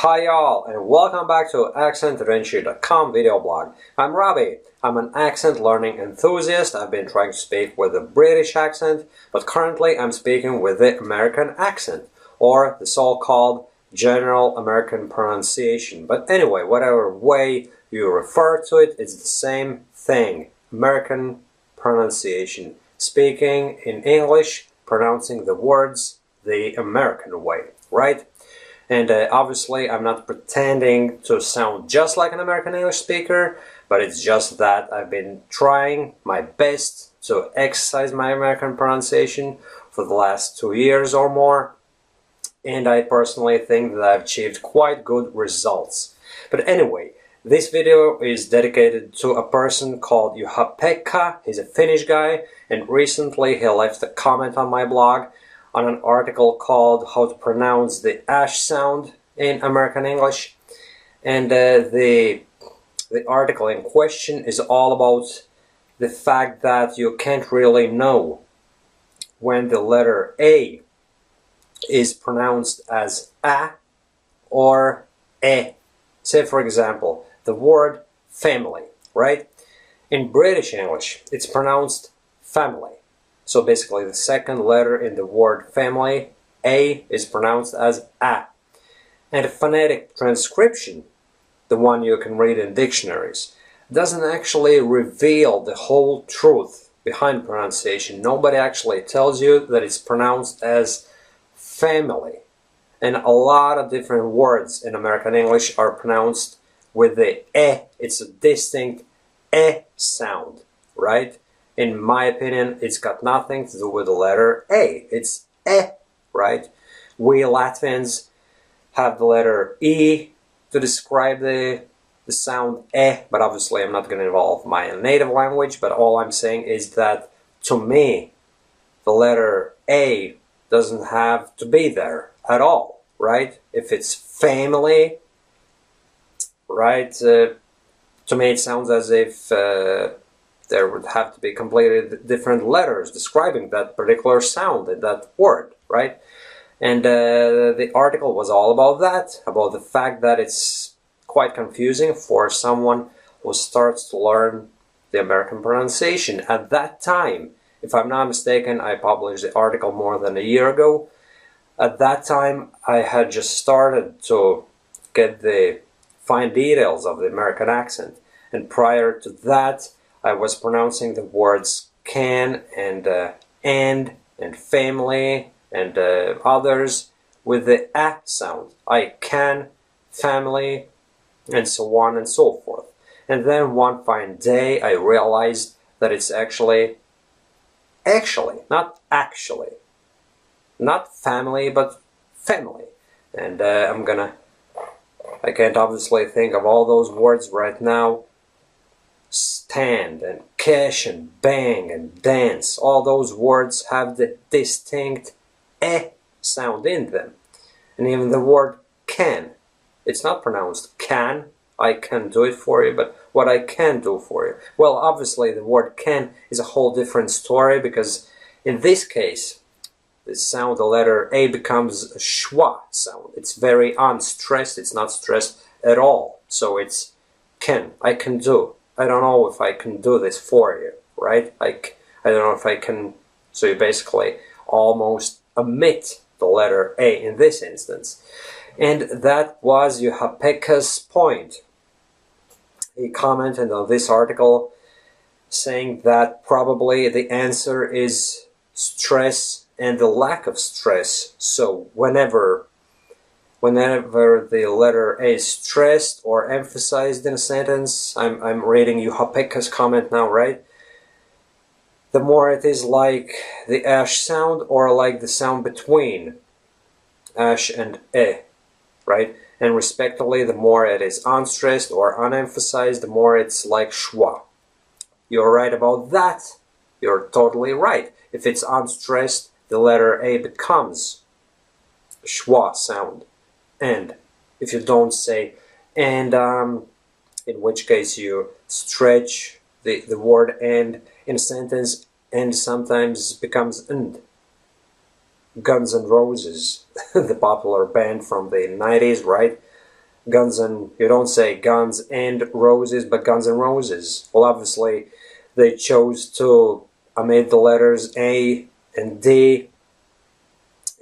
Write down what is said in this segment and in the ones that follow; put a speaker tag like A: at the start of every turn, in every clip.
A: Hi y'all, and welcome back to AccentAdventure.com video blog. I'm Robbie. I'm an accent learning enthusiast. I've been trying to speak with a British accent, but currently I'm speaking with the American accent, or the so-called general American pronunciation. But anyway, whatever way you refer to it, it's the same thing. American pronunciation. Speaking in English, pronouncing the words the American way, right? And obviously I'm not pretending to sound just like an American English speaker, but it's just that I've been trying my best to exercise my American pronunciation for the last 2 years or more, and I personally think that I've achieved quite good results. But anyway, this video is dedicated to a person called Juha-Pekka. He's a Finnish guy, and recently he left a comment on my blog on an article called How to Pronounce the Ash Sound in American English. And the article in question is all about the fact that you can't really know when the letter A is pronounced as A or E. Say, for example, the word family, right? In British English, it's pronounced family. So basically the second letter in the word family, A, is pronounced as A. And a phonetic transcription, the one you can read in dictionaries, doesn't actually reveal the whole truth behind pronunciation. Nobody actually tells you that it's pronounced as family. And a lot of different words in American English are pronounced with the E. It's a distinct E sound, right? In my opinion, it's got nothing to do with the letter A. It's E, right? We Latvians have the letter E to describe the sound E, but obviously I'm not going to involve my native language, but all I'm saying is that to me, the letter A doesn't have to be there at all, right? If it's family, right, to me it sounds as if there would have to be completely different letters describing that particular sound in that word, right? And the article was all about that, about the fact that it's quite confusing for someone who starts to learn the American pronunciation. At that time, if I'm not mistaken, I published the article more than a year ago. At that time, I had just started to get the fine details of the American accent. And prior to that, I was pronouncing the words can and family and others with the A sound. I can, family, and so on and so forth. And then one fine day I realized that it's actually, not actually, not family, but family. And I can't obviously think of all those words right now. Stand and cash and bang and dance, all those words have the distinct E sound in them. And even the word can, it's not pronounced can, I can do it for you, but what I can do for you. Well, obviously the word can is a whole different story, because in this case, the sound, the letter A, becomes a schwa sound. It's very unstressed, it's not stressed at all. So it's can, I can do. I don't know if I can do this for you, right? I don't know if I can, so you basically almost omit the letter A in this instance. And that was Juha-Pekka's point. He commented on this article saying that probably the answer is stress and the lack of stress. So whenever the letter A is stressed or emphasized in a sentence, I'm reading Juha-Pekka's comment now, right? The more it is like the ash sound or like the sound between ash and E, right? And respectively, the more it is unstressed or unemphasized, the more it's like schwa. You're right about that. You're totally right. If it's unstressed, the letter A becomes schwa sound. And if you don't say and, in which case you stretch the word and in a sentence, and sometimes becomes and. Guns N' Roses, the popular band from the 90s, right? you don't say Guns and Roses, but Guns and Roses. Well, obviously, they chose to omit the letters A and D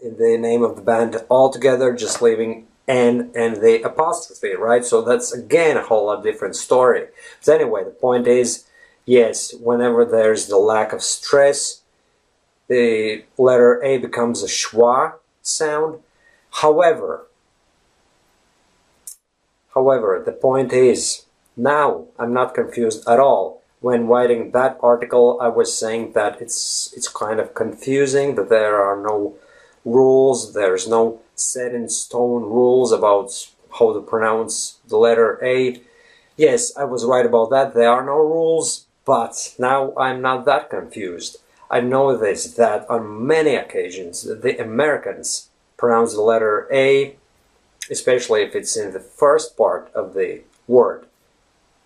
A: in the name of the band altogether, just leaving N and the apostrophe, right? So that's again a whole lot different story. But anyway, the point is, yes, whenever there's the lack of stress, the letter A becomes a schwa sound. However, the point is, now I'm not confused at all. When writing that article, I was saying that it's kind of confusing, that there are no rules, there's no set in stone rules about how to pronounce the letter A. Yes, I was right about that, there are no rules, but now I'm not that confused. I noticed that on many occasions the Americans pronounce the letter A, especially if it's in the first part of the word.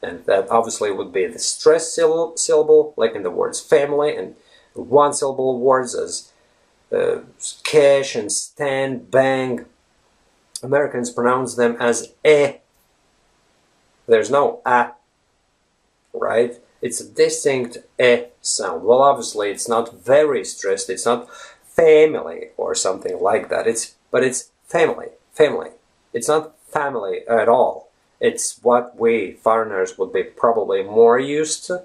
A: And that obviously would be the stressed syllable, like in the words family, and one-syllable words as cash and stand, bang. Americans pronounce them as eh. There's no a, right? It's a distinct eh sound. Well, obviously, it's not very stressed. It's not family or something like that. But it's family. It's not family at all. It's what we foreigners would be probably more used to,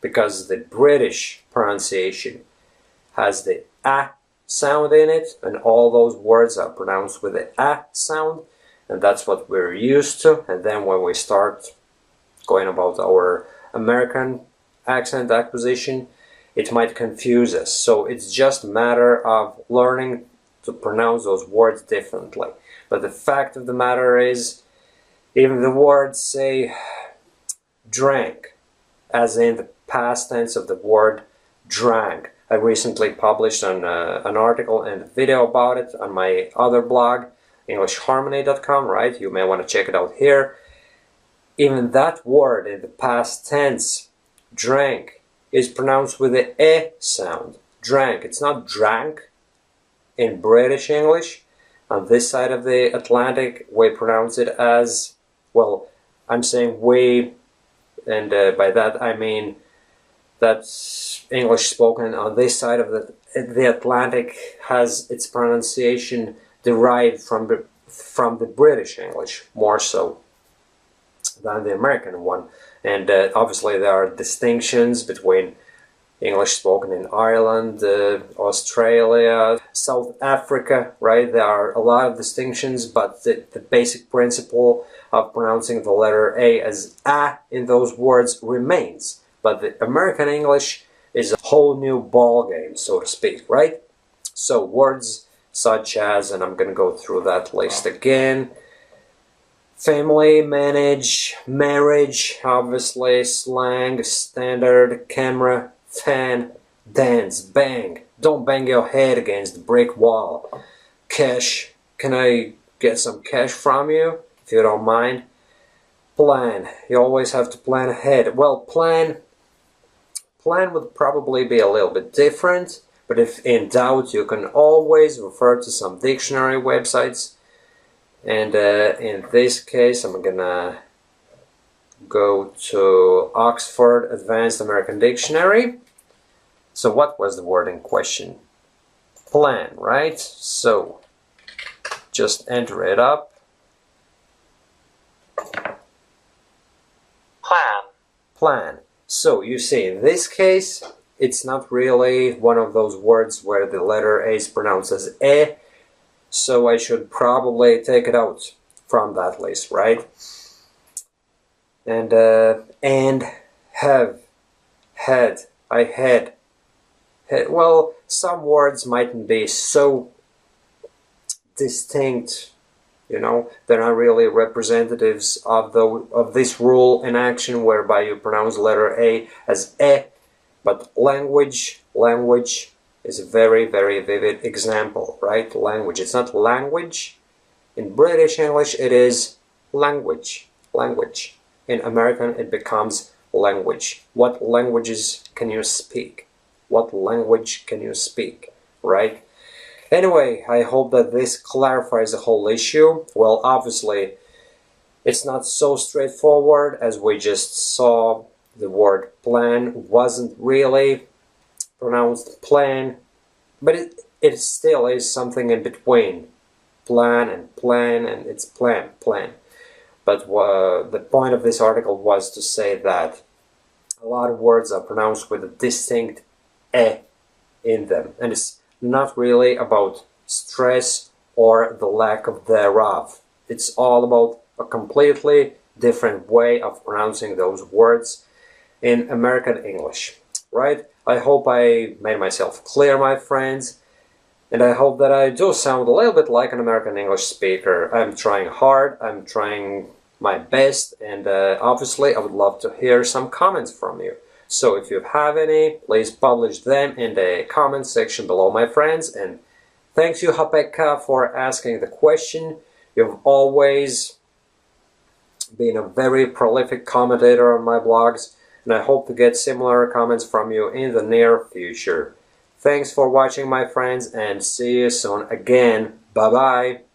A: because the British pronunciation has the a sound in it, and all those words are pronounced with the a sound, and that's what we're used to. And then when we start going about our American accent acquisition, it might confuse us. So it's just a matter of learning to pronounce those words differently. But the fact of the matter is, even the words say drank, as in the past tense of the word drank. I recently published an article and a video about it on my other blog, EnglishHarmony.com, right? You may want to check it out here. Even that word in the past tense, drank, is pronounced with the e sound. Drank. It's not drank in British English. On this side of the Atlantic, we pronounce it as, well, I'm saying we, and by that I mean that English spoken on this side of the Atlantic has its pronunciation derived from the British English, more so than the American one. And obviously there are distinctions between English spoken in Ireland, Australia, South Africa, right? There are a lot of distinctions, but the basic principle of pronouncing the letter A as a in those words remains. But the American English is a whole new ball game, so to speak, right? So words such as, and I'm going to go through that list again, family, manage, marriage, obviously, slang, standard, camera, fan, dance, bang, don't bang your head against the brick wall, cash, can I get some cash from you, if you don't mind, plan, you always have to plan ahead. Well, plan would probably be a little bit different, but if in doubt, you can always refer to some dictionary websites. And in this case, I'm gonna go to Oxford Advanced American Dictionary. So what was the word in question? Plan, right? So just enter it up. Plan. So you see, in this case, it's not really one of those words where the letter A is pronounced as E, so I should probably take it out from that list, right? And have, had, I had. Well, some words mightn't be so distinct, you know, they're not really representatives of this rule in action whereby you pronounce letter A as E, but language is a very, very vivid example, right? Language. It's not language. In British English, it is language. In American, it becomes language. What languages can you speak? What language can you speak, right? Anyway, I hope that this clarifies the whole issue. Well, obviously, It's not so straightforward as we just saw. The word plan wasn't really pronounced plan, but it still is something in between plan, and it's plan. But the point of this article was to say that a lot of words are pronounced with a distinct e in them, and it's not really about stress or the lack of thereof. It's all about a completely different way of pronouncing those words in American English, right? I hope I made myself clear, my friends, and I hope that I do sound a little bit like an American English speaker. I'm trying hard, I'm trying my best, and obviously I would love to hear some comments from you. So if you have any, please publish them in the comment section below, my friends. And thanks you, Hapeka, for asking the question. You've always been a very prolific commentator on my blogs, and I hope to get similar comments from you in the near future. Thanks for watching, my friends, and see you soon again. Bye-bye.